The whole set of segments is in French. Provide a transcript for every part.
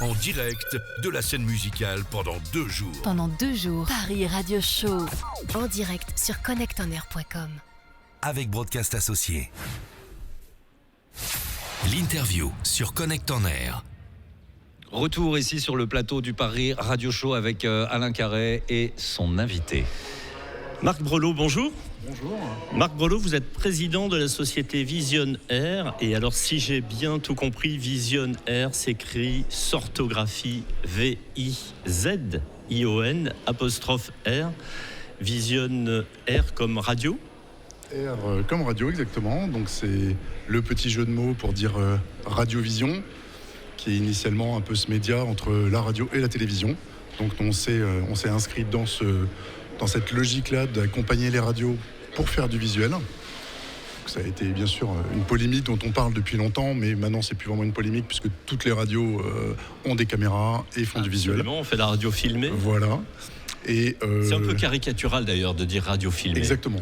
en direct de la scène musicale pendant 2 jours. Pendant 2 jours, Paris Radio Show, en direct sur connectonair.com. Avec Broadcast Associés. L'interview sur Connect en Air. Retour ici sur le plateau du Paris Radio Show avec Alain Carré et son invité. Marc Brelot, bonjour. Bonjour. Marc Brelot, vous êtes président de la société Vision Air. Et alors, si j'ai bien tout compris, Vision Air s'écrit s'orthographie V-I-Z-I-O-N apostrophe R. Vision Air comme radio. Air comme radio, exactement. Donc c'est le petit jeu de mots pour dire radiovision, qui est initialement un peu ce média entre la radio et la télévision. Donc on s'est inscrit dans cette logique-là d'accompagner les radios pour faire du visuel. Donc, ça a été bien sûr une polémique dont on parle depuis longtemps, mais maintenant c'est plus vraiment une polémique puisque toutes les radios ont des caméras et font du visuel. On fait la radio filmée. Voilà. Et c'est un peu caricatural d'ailleurs de dire radio filmée. Exactement.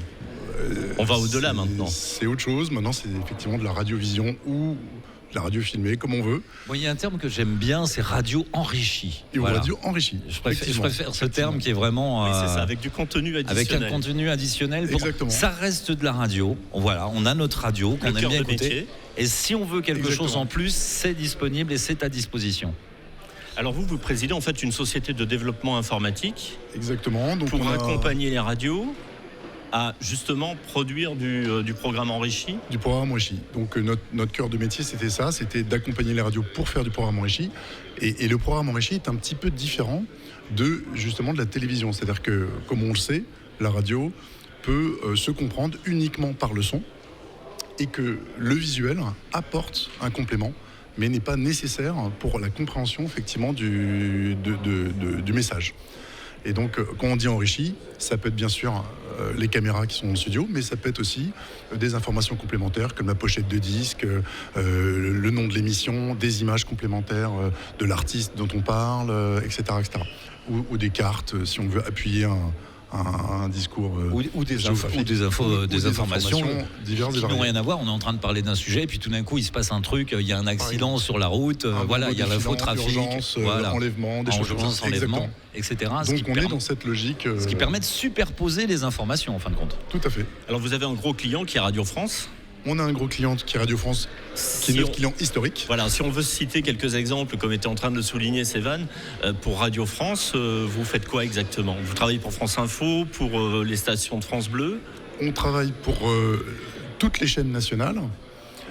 On va au-delà maintenant. C'est autre chose. Maintenant, c'est effectivement de la radiovision ou de la radio filmée, comme on veut. Bon, il y a un terme que j'aime bien, c'est radio enrichie. Et voilà. Radio enrichie. Je préfère ce terme qui est vraiment... Oui, c'est ça, avec du contenu additionnel. Avec un contenu additionnel. Exactement. Ça reste de la radio. Voilà, on a notre radio qu'on aime bien écouter. Métier. Et si on veut quelque chose en plus, c'est disponible et c'est à disposition. Alors vous présidez en fait une société de développement informatique. Exactement. Donc pour accompagner les radios à justement produire du programme enrichi. Du programme enrichi. Donc notre cœur de métier, c'était ça, c'était d'accompagner les radios pour faire du programme enrichi. Et le programme enrichi est un petit peu différent de la télévision. C'est-à-dire que, comme on le sait, la radio peut se comprendre uniquement par le son et que le visuel apporte un complément, mais n'est pas nécessaire pour la compréhension effectivement du message. Et donc, quand on dit enrichi, ça peut être bien sûr les caméras qui sont en studio, mais ça peut être aussi des informations complémentaires comme la pochette de disque, le nom de l'émission, des images complémentaires de l'artiste dont on parle, etc. Ou des cartes, si on veut appuyer un discours ou des informations diverses qui n'ont rien à voir. On est en train de parler d'un sujet et puis tout d'un coup il se passe un truc, il y a un accident sur la route, il y a l'info trafic, enlèvement, des choses comme ça, etc. Donc on est dans cette logique, ce qui permet de superposer les informations en fin de compte. Tout à fait. Alors vous avez un gros client qui est Radio France. On a un gros client qui est Radio France, qui est notre client historique. Voilà, si on veut citer quelques exemples, comme était en train de le souligner Sévan, pour Radio France, vous faites quoi exactement ? Vous travaillez pour France Info, pour les stations de France Bleu ? On travaille pour toutes les chaînes nationales.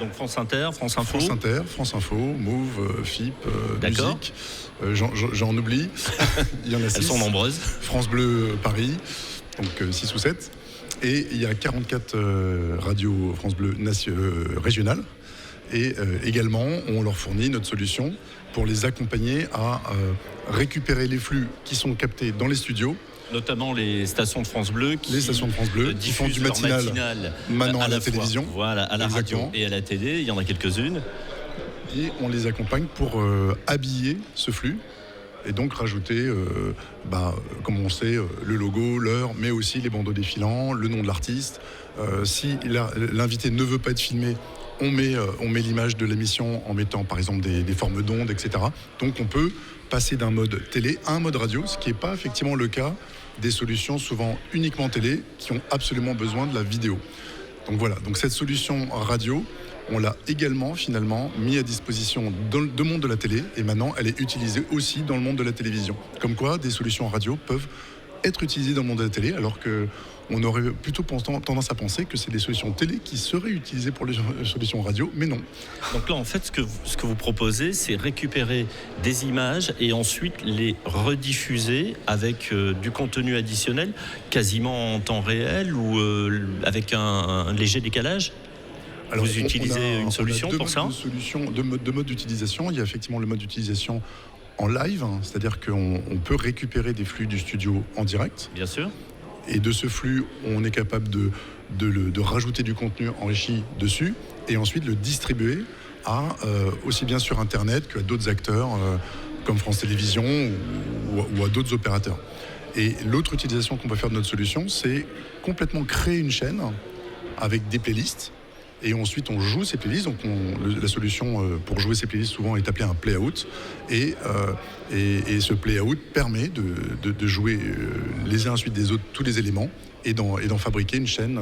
Donc France Inter, France Info. France Inter, France Info, Move, FIP, Musique. J'en oublie. Il y en a 6. Elles sont nombreuses. France Bleu Paris, donc 6 ou 7. Et il y a 44 radios France Bleu régionales. Et également, on leur fournit notre solution pour les accompagner à récupérer les flux qui sont captés dans les studios. Notamment les stations de France Bleu qui diffusent du matinal maintenant à la télévision. Voilà, à la radio et à la télé, il y en a quelques-unes. Et on les accompagne pour habiller ce flux. Et donc rajouter, comme on sait, le logo, l'heure, mais aussi les bandeaux défilants, le nom de l'artiste. Si l'invité ne veut pas être filmé, on met l'image de l'émission en mettant par exemple des formes d'ondes, etc. Donc on peut passer d'un mode télé à un mode radio, ce qui n'est pas effectivement le cas des solutions souvent uniquement télé qui ont absolument besoin de la vidéo. Donc voilà, donc cette solution radio, on l'a également finalement mis à disposition dans le monde de la télé et maintenant elle est utilisée aussi dans le monde de la télévision. Comme quoi des solutions radio peuvent être utilisées dans le monde de la télé alors qu'on aurait plutôt tendance à penser que c'est des solutions télé qui seraient utilisées pour les solutions radio, mais non. Donc là en fait ce que vous proposez c'est récupérer des images et ensuite les rediffuser avec du contenu additionnel quasiment en temps réel ou avec un léger décalage. Alors, vous utilisez une solution pour ça ? Deux modes d'utilisation. Il y a effectivement le mode d'utilisation en live, c'est-à-dire qu'on peut récupérer des flux du studio en direct. Bien sûr. Et de ce flux, on est capable de rajouter du contenu enrichi dessus et ensuite le distribuer aussi bien sur Internet qu'à d'autres acteurs comme France Télévisions ou à d'autres opérateurs. Et l'autre utilisation qu'on peut faire de notre solution, c'est complètement créer une chaîne avec des playlists Et ensuite, on joue ces playlists. Donc, la solution pour jouer ces playlists souvent est appelée un play-out. Et ce play-out permet de jouer les uns ensuite des autres tous les éléments et d'en fabriquer une chaîne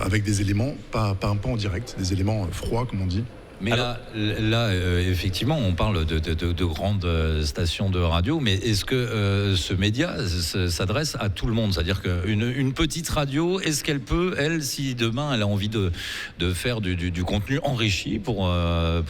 avec des éléments pas en direct, des éléments froids, comme on dit. Mais là, effectivement, on parle de grandes stations de radio, mais est-ce que ce média s'adresse à tout le monde ? C'est-à-dire qu'une petite radio, est-ce qu'elle peut, elle, si demain elle a envie de faire du contenu enrichi pour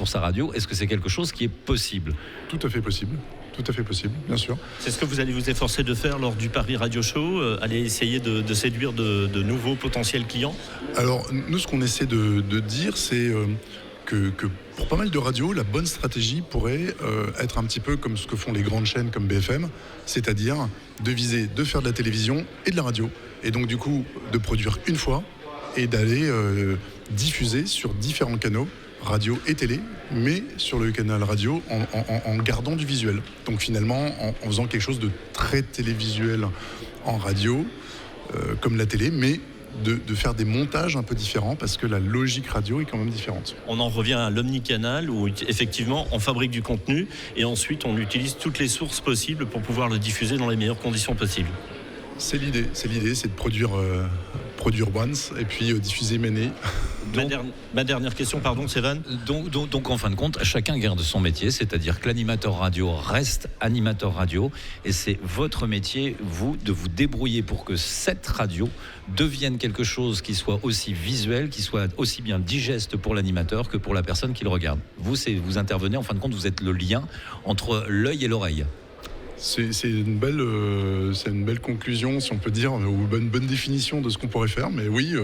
sa radio, est-ce que c'est quelque chose qui est possible ? Tout à fait possible. Tout à fait possible, bien sûr. C'est ce que vous allez vous efforcer de faire lors du Paris Radio Show, aller essayer de séduire de nouveaux potentiels clients ? Alors, nous, ce qu'on essaie de dire, c'est que pour pas mal de radios, la bonne stratégie pourrait être un petit peu comme ce que font les grandes chaînes comme BFM, c'est-à-dire de faire de la télévision et de la radio. Et donc, du coup, de produire une fois et d'aller diffuser sur différents canaux, radio et télé, mais sur le canal radio en gardant du visuel. Donc finalement, en faisant quelque chose de très télévisuel en radio, comme la télé, mais de faire des montages un peu différents parce que la logique radio est quand même différente. On en revient à l'omnicanal où effectivement on fabrique du contenu et ensuite on utilise toutes les sources possibles pour pouvoir le diffuser dans les meilleures conditions possibles. C'est l'idée, c'est de produire once et puis diffuser many. Ma dernière question, pardon, Sévan. Donc en fin de compte, chacun garde son métier, c'est-à-dire que l'animateur radio reste animateur radio et c'est votre métier, vous, de vous débrouiller pour que cette radio devienne quelque chose qui soit aussi visuel, qui soit aussi bien digeste pour l'animateur que pour la personne qui le regarde. Vous intervenez, en fin de compte, vous êtes le lien entre l'œil et l'oreille. C'est une belle conclusion, si on peut dire, ou une bonne définition de ce qu'on pourrait faire. Mais oui,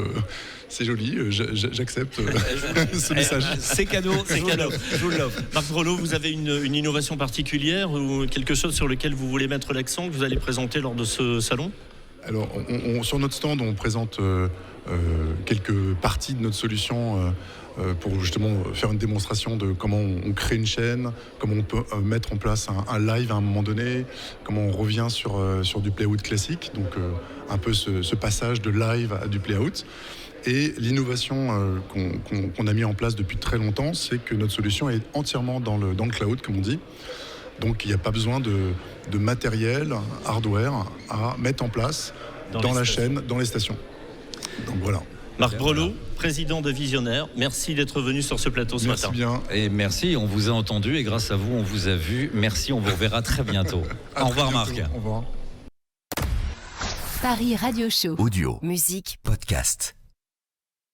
c'est joli, j'accepte ce message. C'est cadeau, c'est cadeau. Je vous l'offre. Marc Brelot, vous avez une innovation particulière ou quelque chose sur lequel vous voulez mettre l'accent, que vous allez présenter lors de ce salon ? Alors, sur notre stand, on présente quelques parties de notre solution pour justement faire une démonstration de comment on crée une chaîne, comment on peut mettre en place un live à un moment donné, comment on revient sur du play-out classique, donc un peu ce passage de live à du play-out. Et l'innovation qu'on a mis en place depuis très longtemps, c'est que notre solution est entièrement dans le cloud, comme on dit. Donc il n'y a pas besoin de matériel, hardware à mettre en place dans la chaîne, dans les stations. Donc voilà. Marc Brelot, président de Visionnaire, merci d'être venu sur ce plateau ce matin. Merci bien. Et merci, on vous a entendu et grâce à vous, on vous a vu. Merci, on vous reverra très bientôt. Au revoir Marc. Au revoir. Paris Radio Show. Audio. Musique. Podcast.